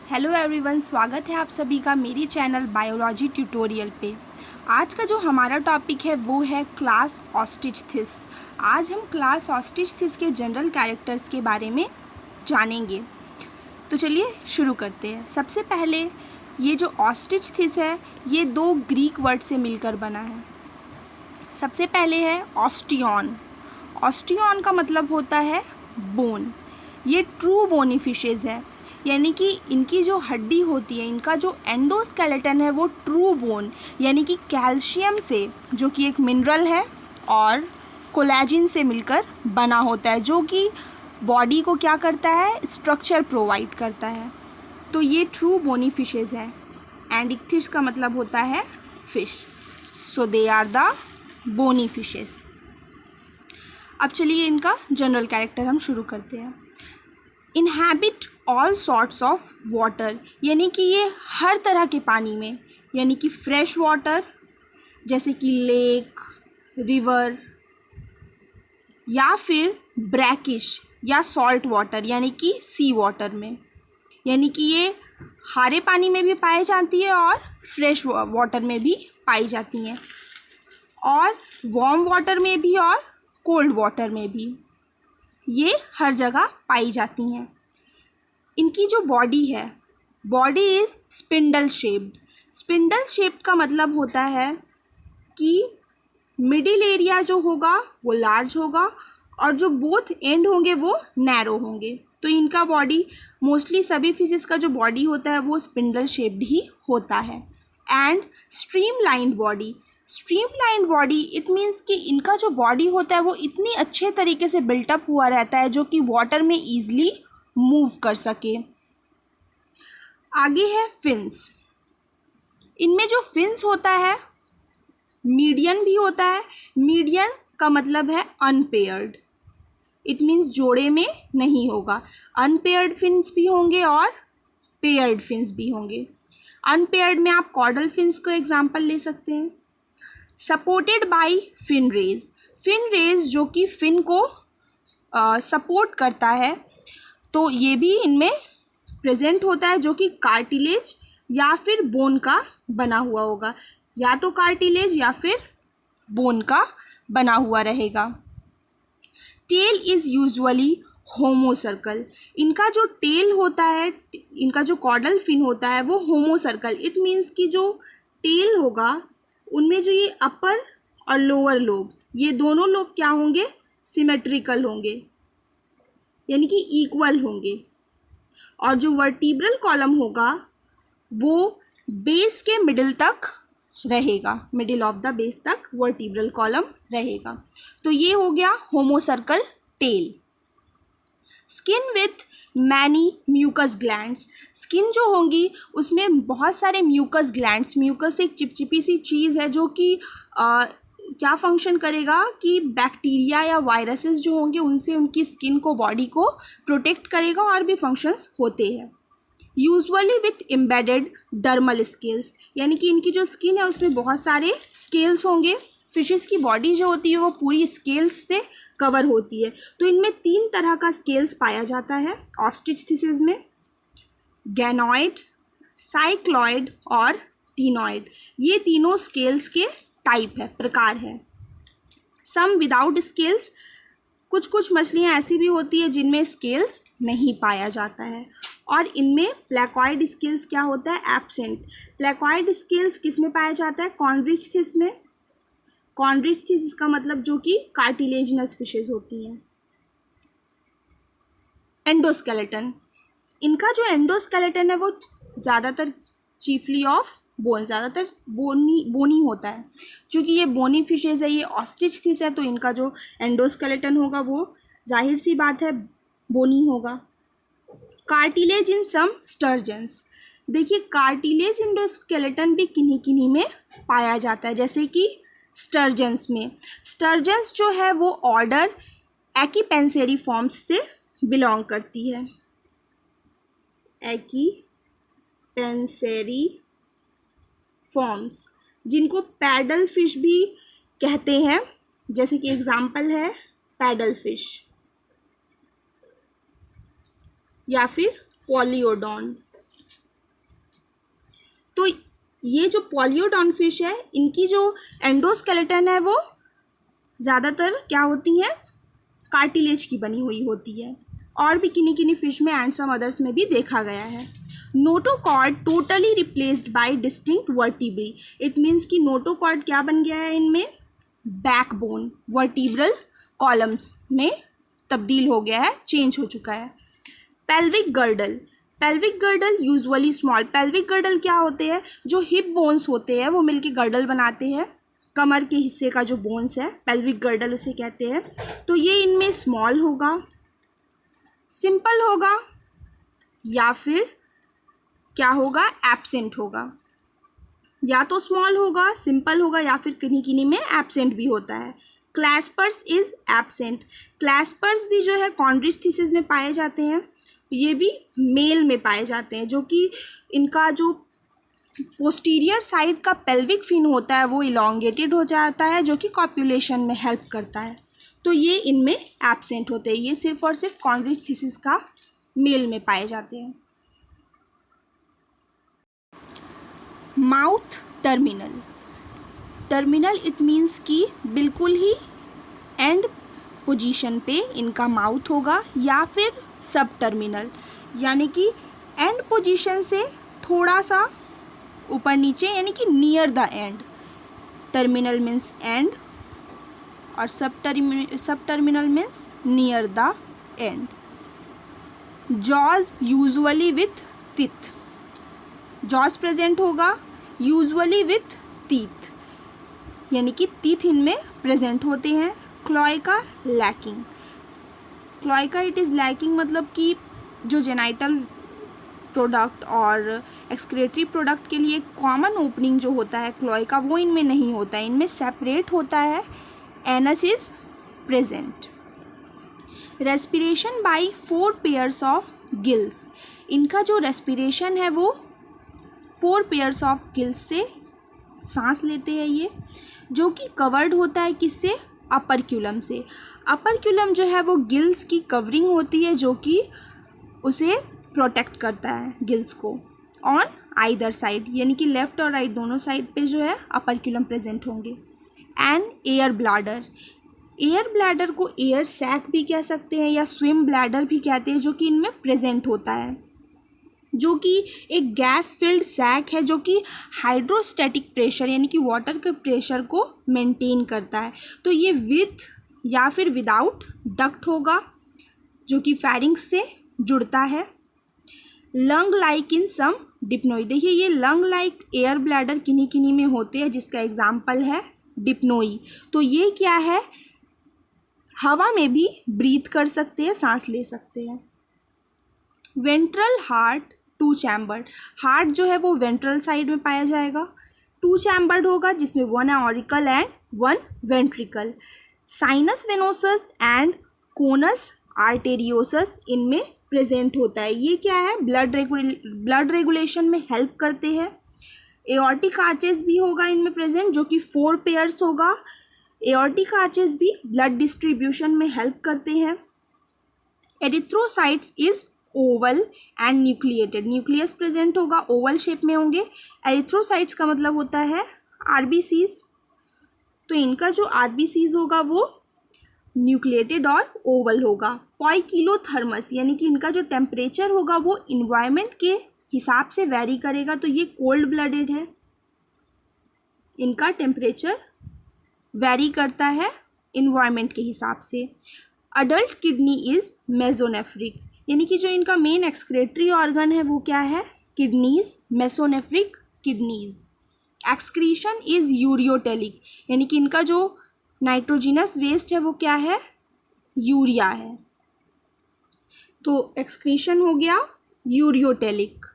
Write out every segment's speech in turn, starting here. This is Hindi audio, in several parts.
हेलो एवरीवन, स्वागत है आप सभी का मेरी चैनल बायोलॉजी ट्यूटोरियल पे। आज का जो हमारा टॉपिक है वो है क्लास ऑस्ट्रिचथिस। आज हम क्लास ऑस्ट्रिचथिस के जनरल कैरेक्टर्स के बारे में जानेंगे। तो चलिए शुरू करते हैं। सबसे पहले ये जो ऑस्ट्रिचथिस है ये दो ग्रीक वर्ड से मिलकर बना है। सबसे पहले है ऑस्टियन। ऑस्टियन का मतलब होता है बोन। ये ट्रू बोनी फिशेज़ है, यानी कि इनकी जो हड्डी होती है, इनका जो एंडोस्केलेटन है वो ट्रू बोन यानी कि कैल्शियम से, जो कि एक मिनरल है, और कोलेजिन से मिलकर बना होता है, जो कि बॉडी को क्या करता है, स्ट्रक्चर प्रोवाइड करता है। तो ये ट्रू बोनी फिशेज़ है। एंड इक्थिस का मतलब होता है fish. So they are the bony fishes. अब चलिए इनका जनरल कैरेक्टर हम शुरू करते हैं। Inhabit all sorts of water, यानी कि ये हर तरह के पानी में, यानी कि फ्रेश वाटर जैसे कि लेक, रिवर, या फिर ब्रैकिश या सॉल्ट वाटर यानी कि सी वाटर में, यानी कि ये खारे पानी में भी पाई जाती है और फ्रेश वाटर में भी पाई जाती हैं, और वार्म वाटर में भी और कोल्ड वाटर में भी ये हर जगह पाई जाती हैं। इनकी जो बॉडी है, body is spindle shaped. Spindle shaped का मतलब होता है कि मिडिल एरिया जो होगा वो लार्ज होगा और जो बोथ एंड होंगे वो नैरो होंगे। तो इनका बॉडी, मोस्टली सभी फिशेस का जो बॉडी होता है वो स्पिंडल शेप्ड ही होता है। And streamlined body. Streamlined body it means कि इनका जो बॉडी होता है वो इतनी अच्छे तरीके से बिल्टअप हुआ रहता है जो कि वाटर में ईजिली मूव कर सके। आगे है फिन्स। इनमें जो फिन्स होता है, मीडियन भी होता है। मीडियन का मतलब है अनपेयर्ड, इट मीन्स जोड़े में नहीं होगा। अनपेयर्ड फिन्स भी होंगे और पेयर्ड फिन्स भी होंगे। अनपेयर्ड में आप कॉर्डल फिन्स को एग्जाम्पल ले सकते हैं। Supported by fin rays. Fin rays जो कि फिन को सपोर्ट करता है, तो ये भी इनमें प्रेजेंट होता है, जो कि कार्टिलेज या फिर बोन का बना हुआ होगा, या तो कार्टिलेज या फिर बोन का बना हुआ रहेगा। Tail is usually homocercal. इनका जो टेल होता है, इनका जो कॉर्डल फिन होता है वो होमोसर्कल। इट मीन्स कि जो टेल होगा उनमें जो ये अपर और लोअर लोब, ये दोनों लोब क्या होंगे, सिमेट्रिकल होंगे, यानी कि इक्वल होंगे। और जो वर्टिब्रल कॉलम होगा वो बेस के मिडिल तक रहेगा, मिडिल ऑफ द बेस तक वर्टिब्रल कॉलम रहेगा। तो ये हो गया homocercal tail. Skin with many mucus glands. Skin जो होंगी उसमें बहुत सारे म्यूकस ग्लैंड्स। म्यूकस एक चिपचिपी सी चीज़ है जो कि क्या फंक्शन करेगा कि बैक्टीरिया या वायरसेस जो होंगे उनसे उनकी स्किन को, बॉडी को प्रोटेक्ट करेगा, और भी फंक्शंस होते हैं। Usually with embedded dermal scales, यानी कि इनकी जो स्किन है उसमें बहुत सारे स्केल्स होंगे। फिशेस की बॉडी जो होती है वो पूरी स्केल्स से कवर होती है। तो इनमें 3 तरह का स्केल्स पाया जाता है ऑस्ट्रिचथिसिस में, गैनॉइड, साइक्लॉइड और टीनॉइड। ये तीनों स्केल्स के टाइप है, प्रकार है। सम विदाउट स्केल्स, कुछ कुछ मछलियाँ ऐसी भी होती है जिनमें स्केल्स नहीं पाया जाता है। और इनमें प्लेकॉइड स्केल्स क्या होता है, एब्सेंट। प्लेकॉइड स्केल्स किस में पाया जाता है, कॉन्ड्रिचथिस में। कॉन्ड्रिचथिस इसका मतलब जो कि कार्टिलेजिनस फिशेज होती हैं। एंडोस्केलेटन। इनका जो एंडोस्केलेटन है वो ज़्यादातर चीफली ऑफ बोन, ज़्यादातर बोनी होता है। चूँकि ये बोनी फिशेज है, ये ऑस्ट्रिचथिस है, तो इनका जो एंडोस्केलेटन होगा वो जाहिर सी बात है बोनी होगा। कार्टिलेज इन सम स्टर्जन्स। देखिए कार्टिलेज एंडोस्केलेटन भी किन्हीं किन्हीं में पाया जाता है, जैसे कि स्टर्जन्स में। स्टर्जन्स जो है वो ऑर्डर एक्कीपेंसेरी फॉर्म्स से बिलोंग करती है। एक्कीपेंसेरी फॉर्म्स, जिनको पैडल फिश भी कहते हैं, जैसे कि एग्जाम्पल है पैडल फिश या फिर पॉलियोडॉन। तो ये जो पॉलियोडॉन फिश है, इनकी जो एंडोस्केलेटन है वो ज़्यादातर क्या होती है, कार्टिलेज की बनी हुई होती है। और भी किन्हीं किन्हीं फिश में एंड सम अदर्स में भी देखा गया है। Notochord totally replaced by distinct vertebrae. It means कि नोटोकॉर्ड क्या बन गया है इनमें, बैकबोन वर्टिब्रल कॉलम्स में तब्दील हो गया है, चेंज हो चुका है। Pelvic girdle, pelvic girdle usually small. Pelvic girdle क्या होते हैं, जो हिप बोन्स होते हैं वो मिलके गर्डल बनाते हैं, कमर के हिस्से का जो बोन्स है पेल्विक गर्डल उसे कहते हैं। तो ये इनमें स्मॉल होगा, सिंपल होगा, या फिर क्या होगा, एब्सेंट होगा। या तो स्मॉल होगा, सिंपल होगा, या फिर किन्हीं किन्हीं में एब्सेंट भी होता है। क्लैस्पर्स इज एब्सेंट। क्लैस्पर्स भी जो है कॉन्ड्रिस्थीसिस में पाए जाते हैं, ये भी मेल में पाए जाते हैं, जो कि इनका जो पोस्टीरियर साइड का पेल्विक फिन होता है वो इलोंगेटेड हो जाता है, जो कि कॉप्युलेशन में हेल्प करता है। तो ये इनमें एब्सेंट होते हैं, ये सिर्फ और सिर्फ कॉन्ड्रिस्थीसिस का मेल में पाए जाते हैं। Mouth terminal, terminal it means कि बिल्कुल ही एंड पोजीशन पे इनका माउथ होगा, या फिर सब टर्मिनल, यानी कि एंड पोजीशन से थोड़ा सा ऊपर नीचे, यानी कि near the end. Terminal means and और सब terminal means near the end. Jaws usually with teeth, jaws present होगा यूजुअली विथ टीथ, यानी कि टीथ इनमें प्रेजेंट होते हैं। Cloaca lacking, cloaca it is lacking मतलब कि जो जेनाइटल प्रोडक्ट और एक्सक्रेटरी प्रोडक्ट के लिए कॉमन ओपनिंग जो होता है क्लोएका, वो इनमें नहीं होता है, इनमें सेपरेट होता है। Anus is present. Respiration bye 4 pairs of gills, इनका जो रेस्पिरेशन है वो 4 पेयर्स ऑफ गिल्स से सांस लेते हैं ये, जो कि कवर्ड होता है किससे, अपर्क्यूलम से। अपर्क्यूलम जो है वो गिल्स की कवरिंग होती है, जो कि उसे प्रोटेक्ट करता है गिल्स को ऑन आइदर साइड, यानी कि लेफ्ट और राइट दोनों साइड पे जो है अपर्क्यूलम प्रेजेंट होंगे। And air bladder, air bladder को एयर सैक भी कह सकते हैं या स्विम ब्लैडर भी कहते हैं, जो कि इनमें प्रेजेंट होता है, जो कि एक गैस फिल्ड सैक है, जो कि हाइड्रोस्टैटिक प्रेशर यानी कि वाटर के प्रेशर को मेंटेन करता है। तो ये विथ या फिर विदाउट डक्ट होगा, जो कि फैरिंग्स से जुड़ता है। Lung like in some dipnoi, देखिए ये लंग लाइक एयर ब्लैडर किन्हीं किन्हीं में होते हैं, जिसका एग्जाम्पल है डिप्नोई। तो ये क्या है, हवा में भी ब्रीथ कर सकते हैं, सांस ले सकते हैं। वेंट्रल हार्ट 2 चैम्बर्ड, हार्ट जो है वो वेंट्रल साइड में पाया जाएगा, 2 चैम्बर्ड होगा, जिसमें 1 auricle and 1 ventricle. Sinus venosus and conus arteriosus इनमें प्रेजेंट होता है। ये क्या है, ब्लड रेगुलेशन में हेल्प करते हैं। एओर्टिक आर्चेस भी होगा इनमें प्रेजेंट, जो कि 4 पेयर्स होगा। एओर्टिक आर्चेस भी ब्लड डिस्ट्रीब्यूशन में हेल्प करते हैं। Erythrocytes is Oval and nucleated, nucleus present होगा, ओवल शेप में होंगे। एरिथ्रोसाइट्स का मतलब होता है आरबीसीज, तो इनका जो आरबीसीज होगा वो न्यूक्लिएटेड और ओवल होगा। पॉइकिलोथर्मस यानी कि इनका जो टेम्परेचर होगा वो इन्वायरमेंट के हिसाब से वैरी करेगा, तो ये कोल्ड ब्लडेड है, इनका टेम्परेचर वैरी करता है इन्वायरमेंट के हिसाब से। अडल्ट किडनी इज मेसोनेफ्रिक, यानी कि जो इनका मेन एक्सक्रेटरी ऑर्गन है वो क्या है, kidneys, mesonephric kidneys. Excretion is ureotelic, यानी कि इनका जो नाइट्रोजिनस वेस्ट है वो क्या है, यूरिया है, तो एक्सक्रीशन हो गया ureotelic.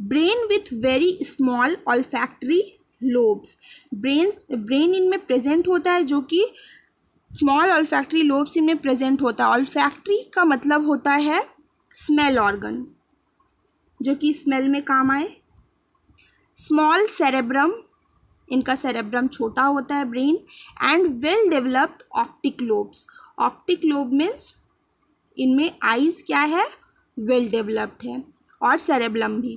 Brain with very small olfactory lobes, brain इनमें प्रेजेंट होता है, जो कि स्मॉल ऑल्फैक्टरी लोब्स इनमें प्रेजेंट होता है। ऑल्फैक्टरी का मतलब होता है स्मेल ऑर्गन, जो कि स्मेल में काम आए। स्मॉल सेरेब्रम, इनका सेरेब्रम छोटा होता है brain. And well developed optic lobes, optic lobe means इनमें आइज क्या है, वेल डेवलप्ड है, और सेरेब्रम भी।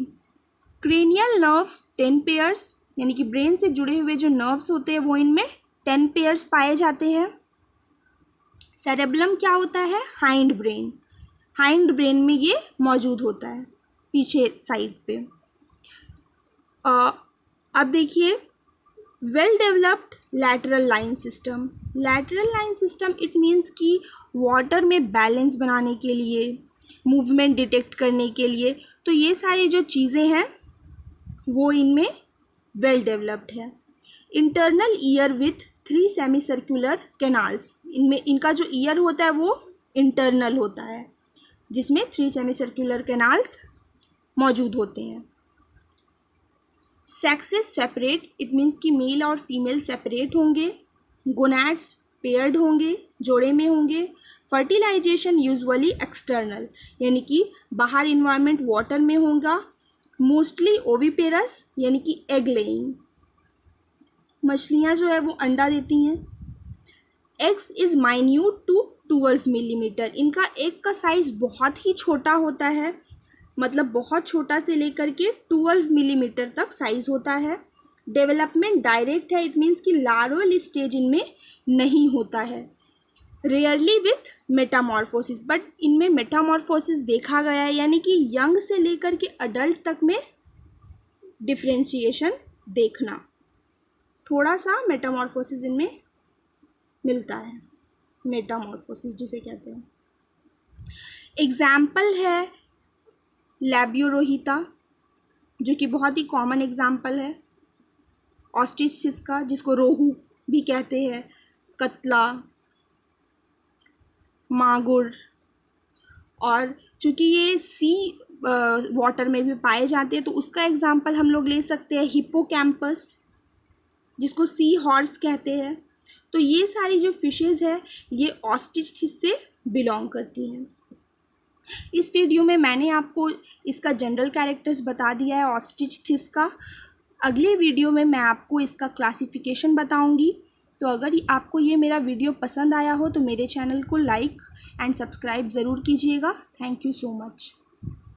क्रेनियल नर्व 10 पेयर्स, यानी कि ब्रेन से जुड़े हुए जो नर्व्स होते हैं वो इनमें 10 पेयर्स पाए जाते हैं। सेरेबलम क्या होता है? हाइंड ब्रेन, हाइंड ब्रेन में ये मौजूद होता है, पीछे साइड पे। अब देखिए well developed lateral line system. Lateral line system it means कि वाटर में बैलेंस बनाने के लिए, मूवमेंट डिटेक्ट करने के लिए, तो ये सारी जो चीज़ें हैं वो इनमें वेल डेवलप्ड है। Internal ear with 3 semi circular canals, इनमें इनका जो ईयर होता है वो इंटरनल होता है, जिसमें 3 सेमी सर्कुलर कैनाल्स मौजूद होते हैं। सेक्सेस सेपरेट, इट मीन्स कि मेल और फीमेल सेपरेट होंगे। गोनैड्स पेयर्ड होंगे, जोड़े में होंगे। फर्टिलाइजेशन यूजुअली एक्सटर्नल, यानी कि बाहर इन्वायरमेंट वाटर में होगा। मोस्टली ओविपेरस, यानी कि एग लेइंग, मछलियाँ जो है वो अंडा देती हैं। Eggs is minute to 12 millimetre, इनका एग का साइज़ बहुत ही छोटा होता है, मतलब बहुत छोटा से लेकर के 12 मिलीमीटर तक साइज़ होता है। डेवलपमेंट डायरेक्ट है, इट मीन्स कि लार्वल स्टेज इनमें नहीं होता है। रेयरली विथ मेटामॉर्फोसिस, बट इनमें मेटामॉर्फोसिस देखा गया है, यानी कि यंग से लेकर के अडल्ट तक में डिफ्रेंशिएशन देखना, थोड़ा सा मेटामॉर्फोसिस इनमें मिलता है, मेटामॉर्फोसिस जिसे कहते हैं। एग्जाम्पल है लैबियोरोहिता, जो कि बहुत ही कॉमन एग्जाम्पल है। ऑस्ट्रिच का, जिसको रोहू भी कहते हैं, कतला, मागुर, और चूँकि ये सी वाटर में भी पाए जाते हैं तो उसका एग्जाम्पल हम लोग ले सकते हैं हिप्पोकैम्पस, जिसको सी हॉर्स कहते हैं। तो ये सारी जो फिशेज़ है ये ऑस्ट्रिच से बिलोंग करती हैं। इस वीडियो में मैंने आपको इसका जनरल कैरेक्टर्स बता दिया है ऑस्ट्रिच का। अगले वीडियो में मैं आपको इसका क्लासिफिकेशन बताऊंगी। तो अगर आपको ये मेरा वीडियो पसंद आया हो तो मेरे चैनल को लाइक एंड सब्सक्राइब ज़रूर कीजिएगा। Thank you so much.